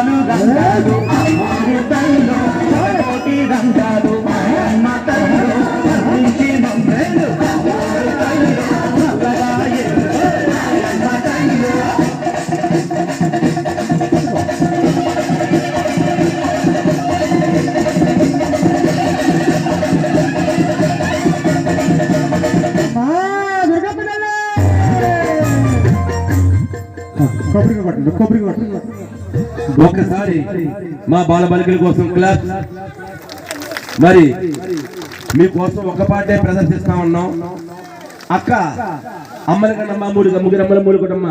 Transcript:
నాలుగు గంటలు మూడు తల్లు కోటి గంటలు అమ్మ తల్లు నుంచి మమ్మేలు మూడు తల్లు చల్లగా అమ్మ తల్లు ఒక్కసారి మా బాలబాలికల కోసం క్లాస్. మరి మీకోసం ఒక పాటే ప్రదర్శిస్తా ఉన్నాం. అక్క అమ్మల కన్నమ్మ ముగ్గురు అమ్మల మూడు కుటుంబ